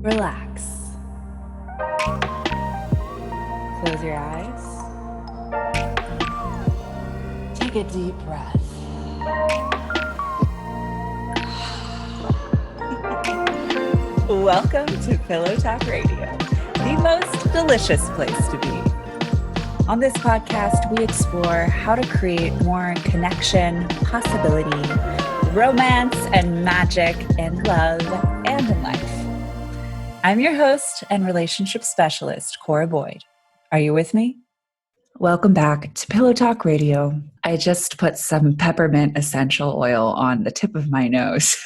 Relax. Close your eyes. Take a deep breath. Welcome to Pillow Talk Radio, the most delicious place to be. On this podcast, we explore how to create more connection, possibility, romance, and magic in love and in life. I'm your host and relationship specialist, Cora Boyd. Are you with me? Welcome back to Pillow Talk Radio. I just put some peppermint essential oil on the tip of my nose.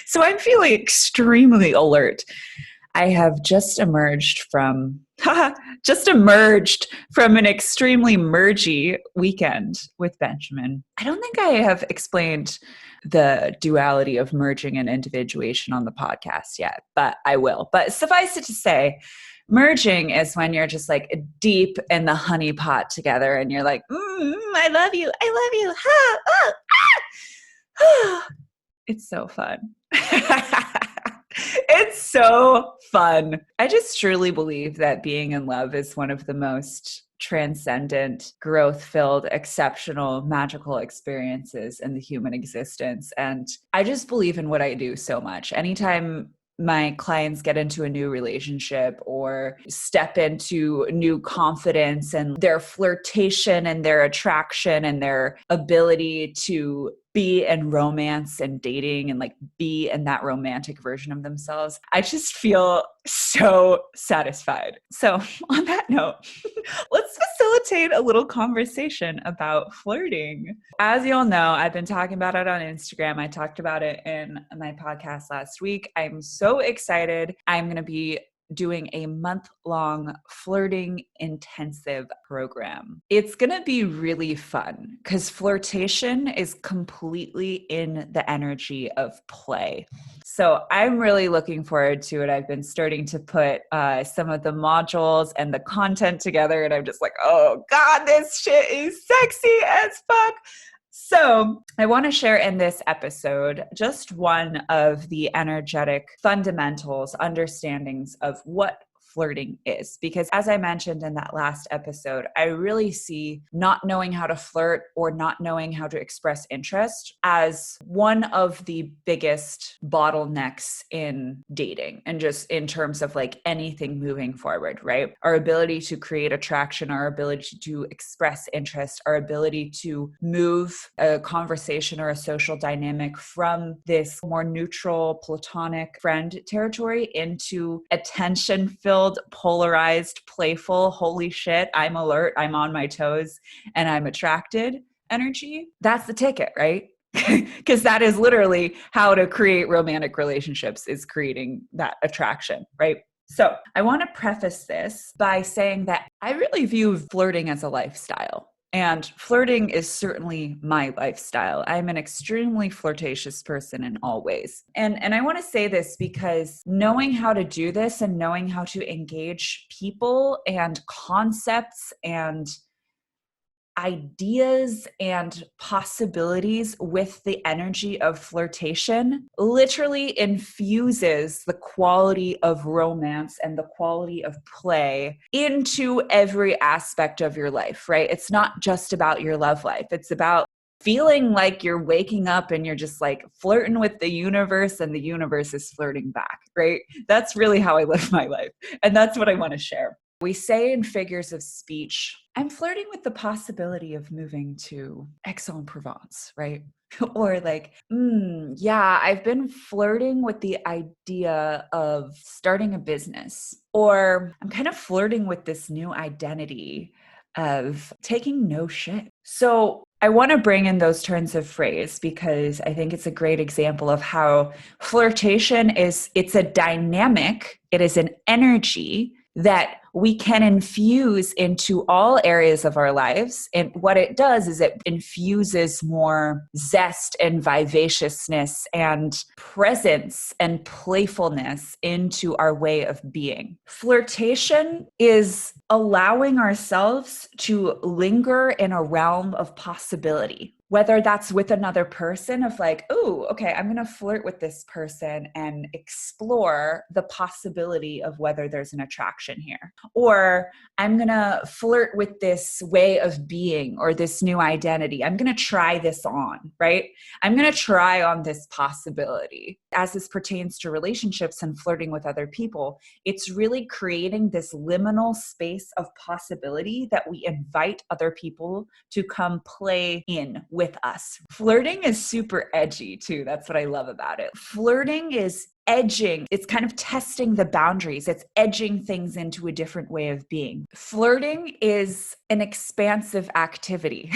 So I'm feeling extremely alert. I have just emerged from an extremely mergy weekend with Benjamin. I don't think I have explained the duality of merging and individuation on the podcast yet, but I will. But suffice it to say, merging is when you're just like deep in the honey pot together and you're like, I love you. Ha, oh, ah. It's so fun. It's so fun. I just truly believe that being in love is one of the most transcendent, growth-filled, exceptional, magical experiences in the human existence. And I just believe in what I do so much. Anytime my clients get into a new relationship or step into new confidence and their flirtation and their attraction and their ability to be in romance and dating and like be in that romantic version of themselves, I just feel so satisfied. So on that note, let's facilitate a little conversation about flirting. As you all know, I've been talking about it on Instagram. I talked about it in my podcast last week. I'm so excited. I'm going to be doing a month-long flirting intensive program. It's going to be really fun because flirtation is completely in the energy of play. So I'm really looking forward to it. I've been starting to put some of the modules and the content together, and I'm just like, oh God, this shit is sexy as fuck. So I want to share in this episode just one of the energetic fundamentals, understandings of what flirting is. Because as I mentioned in that last episode, I really see not knowing how to flirt or not knowing how to express interest as one of the biggest bottlenecks in dating and just in terms of like anything moving forward, right? Our ability to create attraction, our ability to express interest, our ability to move a conversation or a social dynamic from this more neutral, platonic friend territory into attention-filled, polarized, playful, holy shit, I'm alert, I'm on my toes, and I'm attracted energy. That's the ticket, right? Because that is literally how to create romantic relationships, is creating that attraction, right? So I want to preface this by saying that I really view flirting as a lifestyle. And flirting is certainly my lifestyle. I'm an extremely flirtatious person in all ways. And I want to say this because knowing how to do this and knowing how to engage people and concepts and ideas and possibilities with the energy of flirtation literally infuses the quality of romance and the quality of play into every aspect of your life, right? It's not just about your love life. It's about feeling like you're waking up and you're just like flirting with the universe and the universe is flirting back, right? That's really how I live my life. And that's what I want to share. We say in figures of speech, I'm flirting with the possibility of moving to Aix-en-Provence, right? Or like, yeah, I've been flirting with the idea of starting a business. Or I'm kind of flirting with this new identity of taking no shit. So I want to bring in those turns of phrase because I think it's a great example of how flirtation it's a dynamic, it is an energy that we can infuse into all areas of our lives. And what it does is it infuses more zest and vivaciousness and presence and playfulness into our way of being. Flirtation is allowing ourselves to linger in a realm of possibility. whether that's with another person of like, oh, okay, I'm going to flirt with this person and explore the possibility of whether there's an attraction here. Or I'm going to flirt with this way of being or this new identity. I'm going to try this on, right? I'm going to try on this possibility. As this pertains to relationships and flirting with other people, it's really creating this liminal space of possibility that we invite other people to come play in with us. Flirting is super edgy too. That's what I love about it. Flirting is edging. It's kind of testing the boundaries. It's edging things into a different way of being. Flirting is an expansive activity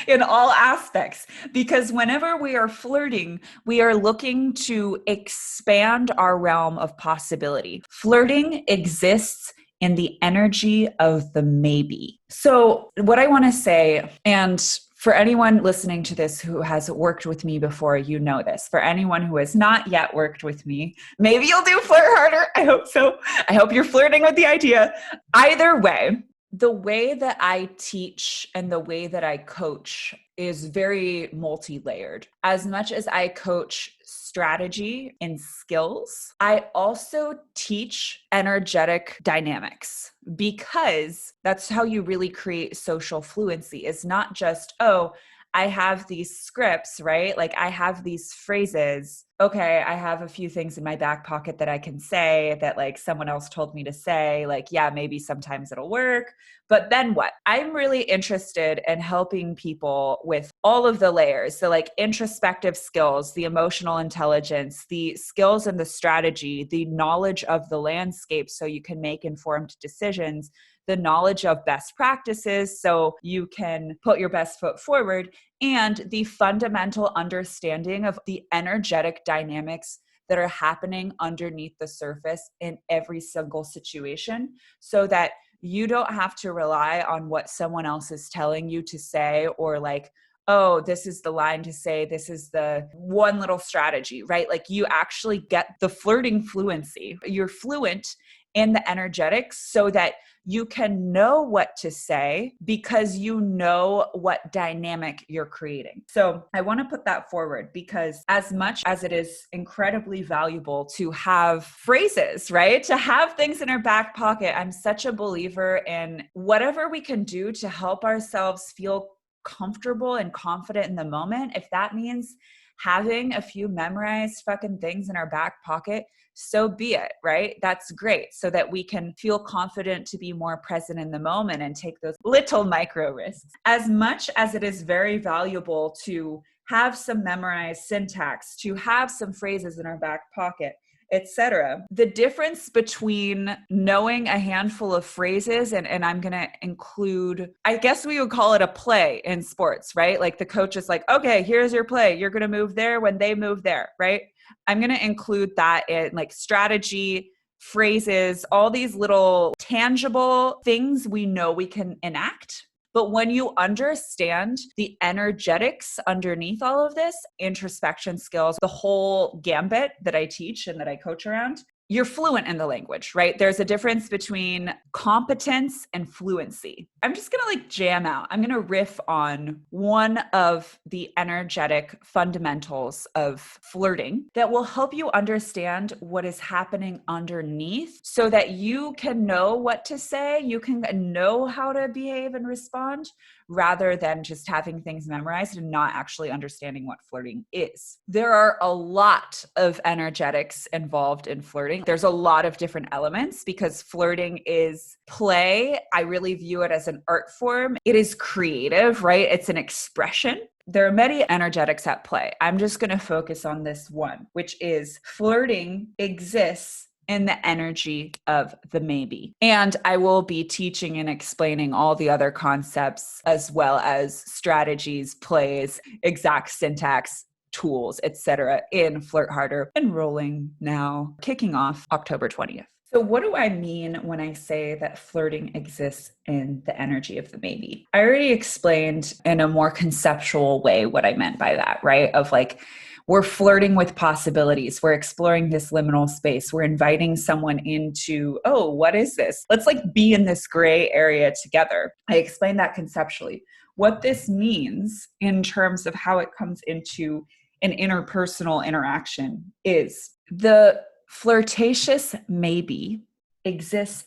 in all aspects, because whenever we are flirting, we are looking to expand our realm of possibility. Flirting exists in the energy of the maybe. So what I want to say, and for anyone listening to this who has worked with me before, you know this. For anyone who has not yet worked with me, maybe you'll do Flirt Harder. I hope so. I hope you're flirting with the idea. Either way, the way that I teach and the way that I coach is very multi-layered. As much as I coach strategy and skills, I also teach energetic dynamics, because that's how you really create social fluency. It's not just, oh, I have these scripts, right? Like I have these phrases. Okay, I have a few things in my back pocket that I can say that like someone else told me to say, like, yeah, maybe sometimes it'll work, but then what? I'm really interested in helping people with all of the layers. So like introspective skills, the emotional intelligence, the skills and the strategy, the knowledge of the landscape so you can make informed decisions, the knowledge of best practices so you can put your best foot forward, and the fundamental understanding of the energetic dynamics that are happening underneath the surface in every single situation, so that you don't have to rely on what someone else is telling you to say, or like, oh, this is the line to say, this is the one little strategy, right? Like you actually get the flirting fluency. You're fluent in the energetics so that you can know what to say because you know what dynamic you're creating. So I want to put that forward, because as much as it is incredibly valuable to have phrases, right? To have things in our back pocket, I'm such a believer in whatever we can do to help ourselves feel comfortable and confident in the moment. If that means having a few memorized fucking things in our back pocket, so be it, right? That's great, so that we can feel confident to be more present in the moment and take those little micro risks. As much as it is very valuable to have some memorized syntax, to have some phrases in our back pocket, etc. The difference between knowing a handful of phrases, and I'm going to include, I guess we would call it a play in sports, right? Like the coach is like, okay, here's your play. You're going to move there when they move there, right? I'm going to include that in like strategy, phrases, all these little tangible things we know we can enact. But when you understand the energetics underneath all of this, introspection skills, the whole gambit that I teach and that I coach around, you're fluent in the language, right? There's a difference between competence and fluency. I'm just going to like jam out. I'm going to riff on one of the energetic fundamentals of flirting that will help you understand what is happening underneath so that you can know what to say, you can know how to behave and respond, rather than just having things memorized and not actually understanding what flirting is. There are a lot of energetics involved in flirting. There's a lot of different elements because flirting is play. I really view it as an art form. It is creative, right? It's an expression. There are many energetics at play. I'm just going to focus on this one, which is flirting exists in the energy of the maybe. And I will be teaching and explaining all the other concepts as well as strategies, plays, exact syntax, tools, etc. in Flirt Harder, enrolling now, kicking off October 20th. So what do I mean when I say that flirting exists in the energy of the maybe? I already explained in a more conceptual way what I meant by that, right? Of like, we're flirting with possibilities. We're exploring this liminal space. We're inviting someone into, oh, what is this? Let's like be in this gray area together. I explained that conceptually. What this means in terms of how it comes into an interpersonal interaction is the flirtatious maybe exists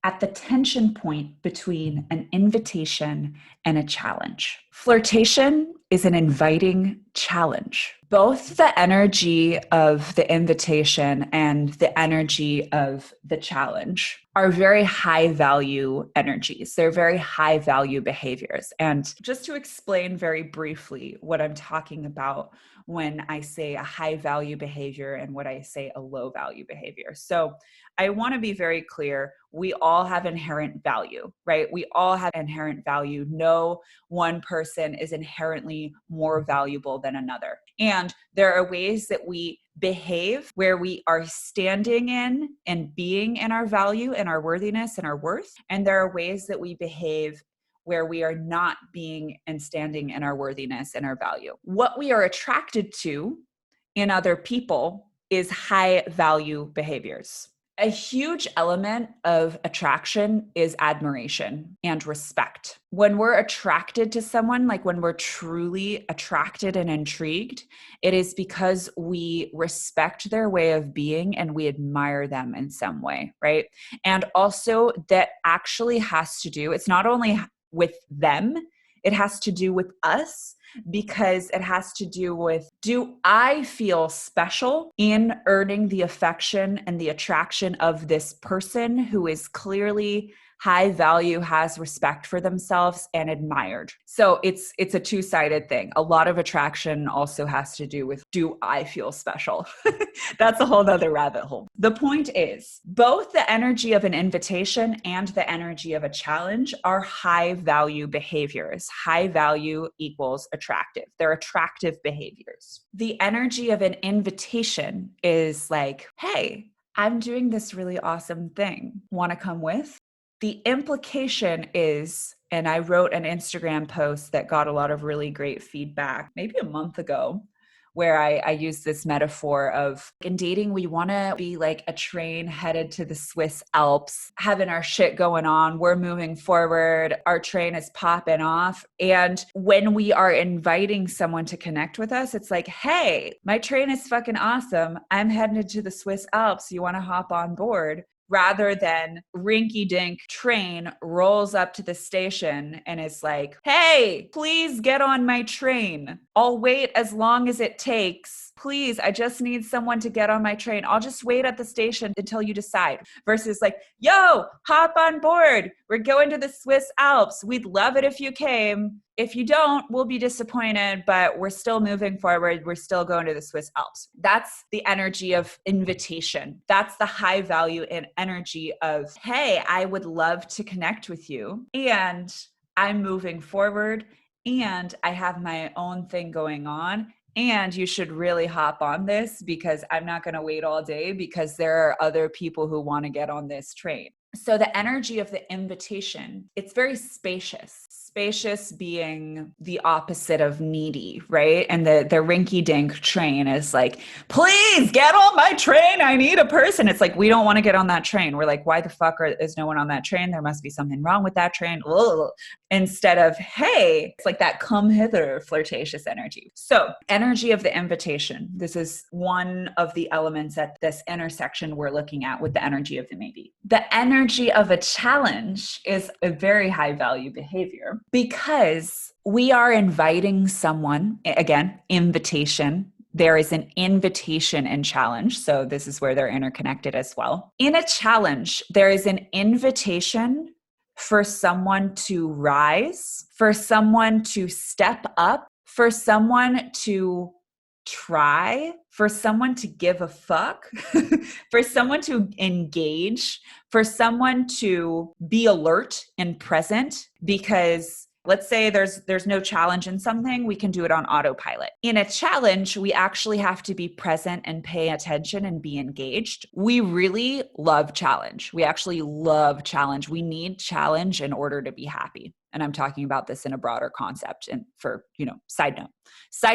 at the tension point between an invitation and a challenge. Flirtation is an inviting challenge. Both the energy of the invitation and the energy of the challenge are very high value energies. They're very high value behaviors. And just to explain very briefly what I'm talking about when I say a high value behavior and what I say a low value behavior. So I want to be very clear. We all have inherent value, right? We all have inherent value. No one person is inherently more valuable than another. And there are ways that we behave where we are standing in and being in our value and our worthiness and our worth. And there are ways that we behave where we are not being and standing in our worthiness and our value. What we are attracted to in other people is high value behaviors. A huge element of attraction is admiration and respect. When we're attracted to someone, like when we're truly attracted and intrigued, it is because we respect their way of being and we admire them in some way, right? And also that actually has to do, it's not only with them, it has to do with us, because it has to do with, do I feel special in earning the affection and the attraction of this person who is clearly high value, has respect for themselves and admired? So it's a two-sided thing. A lot of attraction also has to do with, do I feel special? That's a whole nother rabbit hole. The point is, both the energy of an invitation and the energy of a challenge are high value behaviors. High value equals attractive. They're attractive behaviors. The energy of an invitation is like, hey, I'm doing this really awesome thing. Want to come with? The implication is, and I wrote an Instagram post that got a lot of really great feedback maybe a month ago, where I used this metaphor of, in dating, we want to be like a train headed to the Swiss Alps, having our shit going on. We're moving forward. Our train is popping off. And when we are inviting someone to connect with us, it's like, hey, my train is fucking awesome. I'm headed to the Swiss Alps. You want to hop on board? Rather than rinky-dink train rolls up to the station and is like, hey, please get on my train. I'll wait as long as it takes. Please, I just need someone to get on my train. I'll just wait at the station until you decide. Versus like, yo, hop on board. We're going to the Swiss Alps. We'd love it if you came. If you don't, we'll be disappointed, but we're still moving forward. We're still going to the Swiss Alps. That's the energy of invitation. That's the high value and energy of, hey, I would love to connect with you. And I'm moving forward and I have my own thing going on. And you should really hop on this because I'm not going to wait all day because there are other people who want to get on this train. So the energy of the invitation, it's very spacious. Spacious being the opposite of needy, right? And the rinky-dink train is like, please get on my train. I need a person. It's like, we don't want to get on that train. We're like, why the fuck is no one on that train? There must be something wrong with that train. Ugh. Instead of, hey, it's like that come hither flirtatious energy. So energy of the invitation. This is one of the elements at this intersection we're looking at with the energy of the maybe. The energy of a challenge is a very high value behavior because we are inviting someone, again, invitation. There is an invitation and challenge. So this is where they're interconnected as well. In a challenge, there is an invitation for someone to rise, for someone to step up, for someone to try, for someone to give a fuck, for someone to engage, for someone to be alert and present, because let's say there's no challenge in something, we can do it on autopilot. In a challenge, we actually have to be present and pay attention and be engaged. We really love challenge. We actually love challenge. We need challenge in order to be happy. And I'm talking about this in a broader concept. And for, side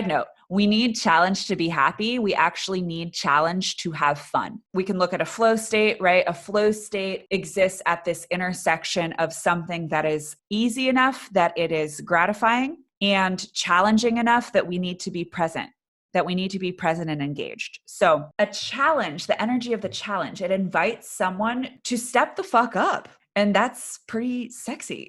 note, we need challenge to be happy. We actually need challenge to have fun. We can look at a flow state, right? A flow state exists at this intersection of something that is easy enough that it is gratifying and challenging enough that we need to be present. And engaged. So a challenge, the energy of the challenge, it invites someone to step the fuck up. And that's pretty sexy.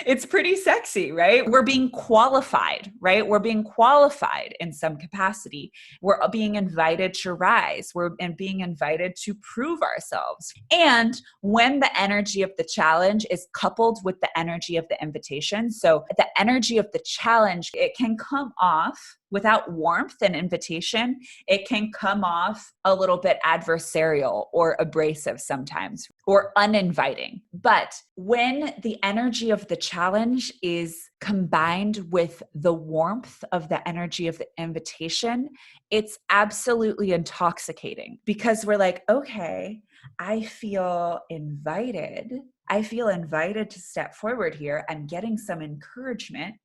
It's pretty sexy, right? We're being qualified, right? We're being qualified in some capacity. We're being invited to rise. We're being invited to prove ourselves. And when the energy of the challenge is coupled with the energy of the invitation, so the energy of the challenge, it can come off without warmth and invitation. It can come off a little bit adversarial or abrasive sometimes, or uninviting. But when the energy of the challenge is combined with the warmth of the energy of the invitation, it's absolutely intoxicating, because we're like, okay, I feel invited. I feel invited to step forward here. I'm getting some encouragement.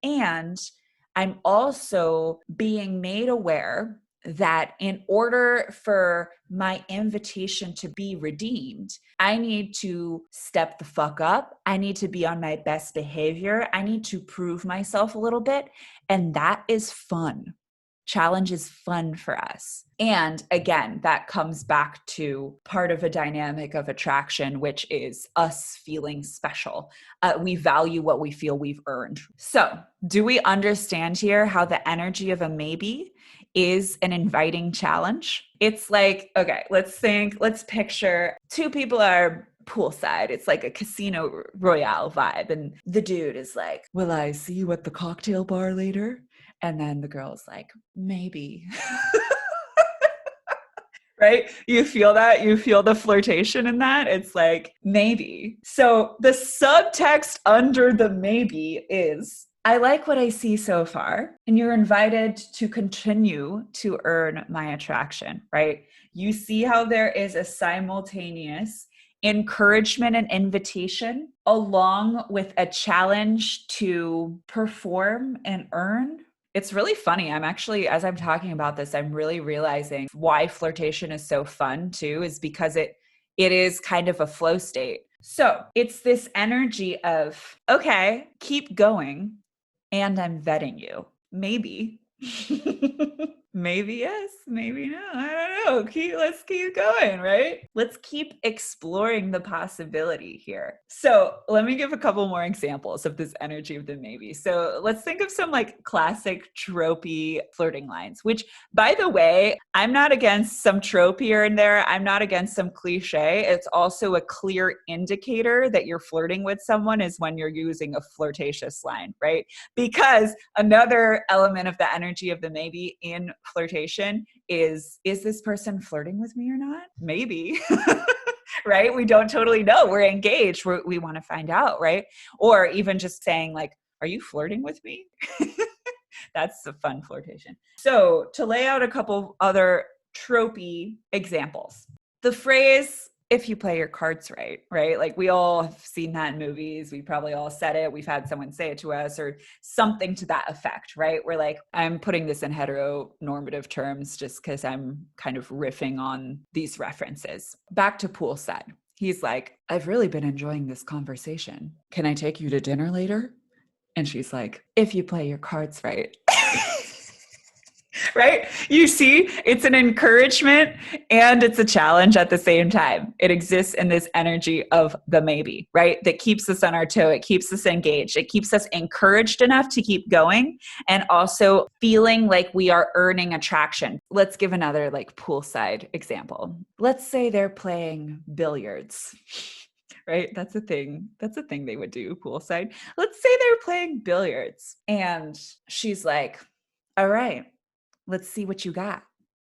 And I'm also being made aware that in order for my invitation to be redeemed, I need to step the fuck up. I need to be on my best behavior. I need to prove myself a little bit. And that is fun. Challenge is fun for us. And again, that comes back to part of a dynamic of attraction, which is us feeling special. We value what we feel we've earned. So, do we understand here how the energy of a maybe is an inviting challenge? It's like, okay, let's picture two people are poolside. It's like a casino royale vibe. And the dude is like, will I see you at the cocktail bar later? And then the girl's like, maybe. Right? You feel that? You feel the flirtation in that? It's like, maybe. So the subtext under the maybe is, I like what I see so far, and you're invited to continue to earn my attraction, right? You see how there is a simultaneous encouragement and invitation along with a challenge to perform and earn. It's really funny. I'm actually, as I'm talking about this, I'm really realizing why flirtation is so fun too, is because it is kind of a flow state. So it's this energy of, okay, keep going, and I'm vetting you. Maybe. Maybe yes, maybe no. I don't know. Let's keep going, right? Let's keep exploring the possibility here. So let me give a couple more examples of this energy of the maybe. So let's think of some like classic tropey flirting lines, which, by the way, I'm not against some trope here and there. I'm not against some cliche. It's also a clear indicator that you're flirting with someone is when you're using a flirtatious line, right? Because another element of the energy of the maybe in flirtation is this person flirting with me or not? Maybe. Right? We don't totally know. We're engaged. We want to find out, right? Or even just saying like, are you flirting with me? That's a fun flirtation. So to lay out a couple other tropey examples, the phrase, if you play your cards right, right? Like we all have seen that in movies. We probably all said it. We've had someone say it to us or something to that effect, right? We're like, I'm putting this in heteronormative terms just because I'm kind of riffing on these references. Back to poolside. He's like, I've really been enjoying this conversation. Can I take you to dinner later? And she's like, if you play your cards right. Right? You see, it's an encouragement and it's a challenge at the same time. It exists in this energy of the maybe, right? That keeps us on our toe. It keeps us engaged. It keeps us encouraged enough to keep going and also feeling like we are earning attraction. Let's give another like poolside example. Let's say they're playing billiards. Right? That's a thing. That's a thing they would do poolside. Let's say they're playing billiards and she's like, all right, let's see what you got,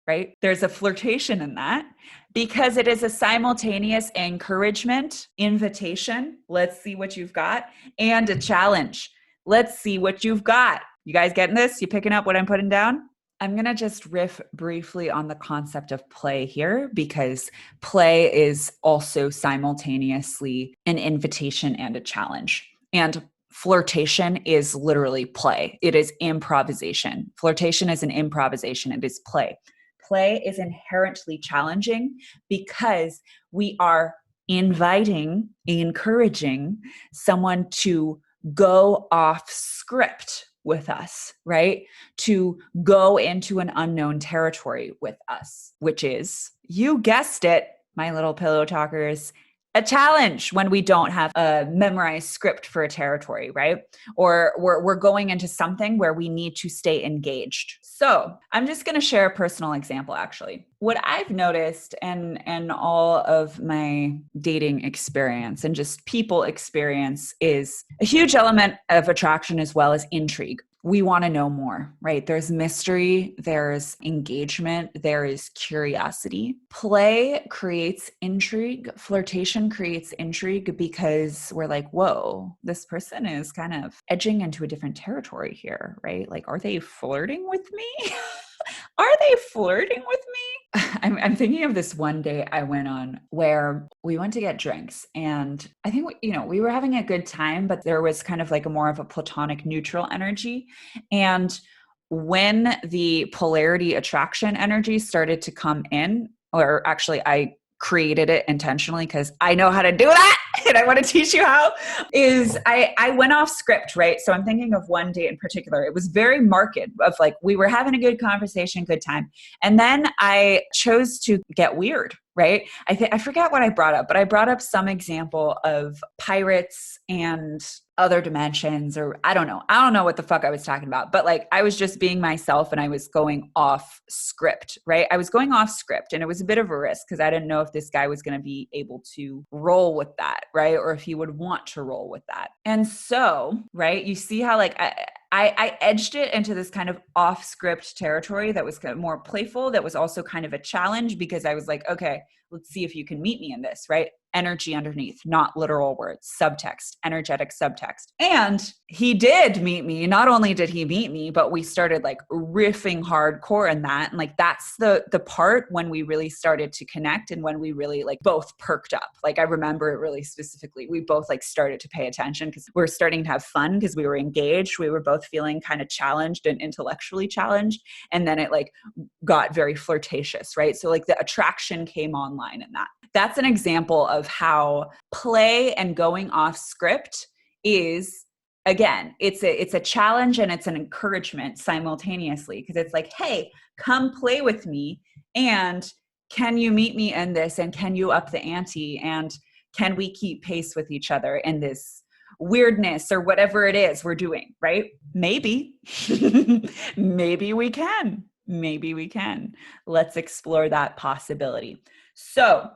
right? There's a flirtation in that because it is a simultaneous encouragement, invitation. Let's see what you've got, and a challenge. Let's see what you've got. You guys getting this? You picking up what I'm putting down? I'm going to just riff briefly on the concept of play here because play is also simultaneously an invitation and a challenge. And flirtation is literally play. It is improvisation. Flirtation is an improvisation. It is play. Play is inherently challenging because we are inviting, encouraging someone to go off script with us, right? To go into an unknown territory with us, which is, you guessed it, my little pillow talkers, a challenge when we don't have a memorized script for a territory, right? Or we're going into something where we need to stay engaged. So I'm just going to share a personal example, actually. What I've noticed and all of my dating experience and just people experience is a huge element of attraction as well as intrigue. We want to know more, right? There's mystery, there's engagement, there is curiosity. Play creates intrigue. Flirtation creates intrigue because we're like, whoa, this person is kind of edging into a different territory here, right? Like, are they flirting with me? Are they flirting with me? I'm thinking of this one day I went on where we went to get drinks, and I think, we were having a good time, but there was kind of like a more of a platonic neutral energy. And when the polarity attraction energy started to come in, or actually I created it intentionally because I know how to do that and I want to teach you how, is I went off script, right? So I'm thinking of one date in particular. It was very marked of like, we were having a good conversation, good time. And then I chose to get weird, right? I forget what I brought up, but I brought up some example of pirates and other dimensions, or I don't know what the fuck I was talking about, but like I was just being myself and I was going off script, right? I was going off script, and it was a bit of a risk because I didn't know if this guy was going to be able to roll with that, right? Or if he would want to roll with that. And so, right, you see how like I edged it into this kind of off script territory that was kind of more playful, that was also kind of a challenge, because I was like, okay, let's see if you can meet me in this, right? Energy underneath, not literal words, subtext, energetic subtext. And he did meet me. Not only did he meet me, but we started like riffing hardcore in that. And like, that's the part when we really started to connect and when we really like both perked up. Like I remember it really specifically. We both like started to pay attention because we were starting to have fun because we were engaged. We were both feeling kind of challenged and intellectually challenged. And then it like got very flirtatious, right? So like the attraction came online in that. That's an example of how play and going off script is, again, it's a challenge and it's an encouragement simultaneously, because it's like, hey, come play with me, and can you meet me in this, and can you up the ante, and can we keep pace with each other in this weirdness or whatever it is we're doing, right? Maybe. Maybe we can. Maybe we can. Let's explore that possibility. So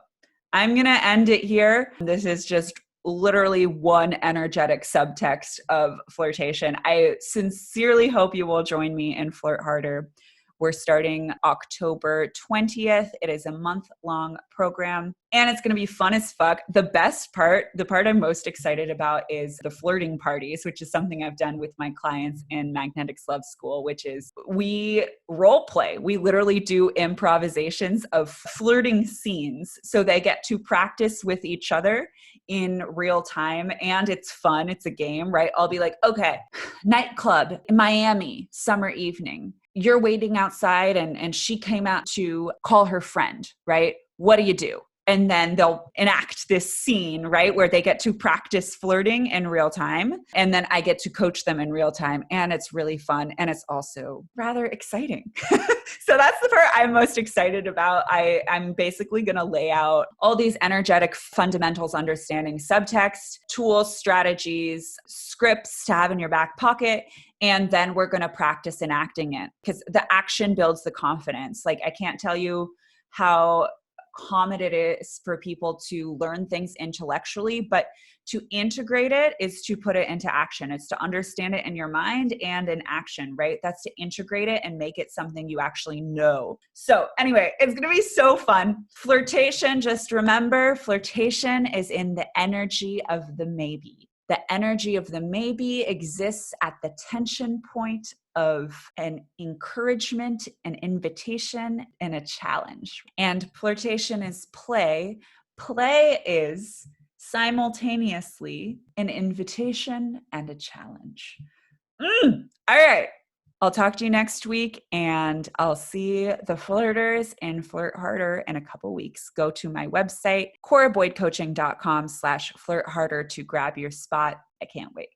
I'm going to end it here. This is just literally one energetic subtext of flirtation. I sincerely hope you will join me in Flirt Harder. We're starting October 20th. It is a month-long program, and it's going to be fun as fuck. The best part, the part I'm most excited about, is the flirting parties, which is something I've done with my clients in Magnetics Love School, which is we role play. We literally do improvisations of flirting scenes. So they get to practice with each other in real time, and it's fun. It's a game, right? I'll be like, okay, nightclub in Miami, summer evening. You're waiting outside and she came out to call her friend, right? What do you do? And then they'll enact this scene, right? Where they get to practice flirting in real time. And then I get to coach them in real time. And it's really fun. And it's also rather exciting. So that's the part I'm most excited about. I'm basically going to lay out all these energetic fundamentals, understanding subtext, tools, strategies, scripts to have in your back pocket. And then we're going to practice enacting it, because the action builds the confidence. Like, I can't tell you how common it is for people to learn things intellectually, but to integrate it is to put it into action. It's to understand it in your mind and in action, right? That's to integrate it and make it something you actually know. So anyway, it's going to be so fun. Flirtation, just remember, flirtation is in the energy of the maybe. The energy of the maybe exists at the tension point of an encouragement, an invitation, and a challenge. And flirtation is play. Play is simultaneously an invitation and a challenge. All right. I'll talk to you next week, and I'll see the flirters in Flirt Harder in a couple weeks. Go to my website, coraboydcoaching.com/flirt harder to grab your spot. I can't wait.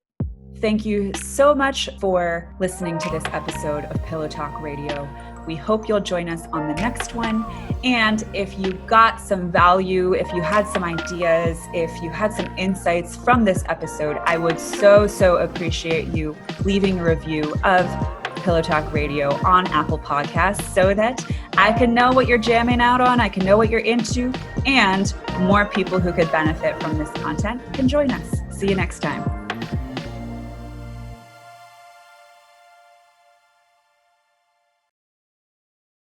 Thank you so much for listening to this episode of Pillow Talk Radio. We hope you'll join us on the next one. And if you got some value, if you had some ideas, if you had some insights from this episode, I would so appreciate you leaving a review of Pillow Talk Radio on Apple Podcasts so that I can know what you're jamming out on, I can know what you're into, and more people who could benefit from this content can join us. See you next time.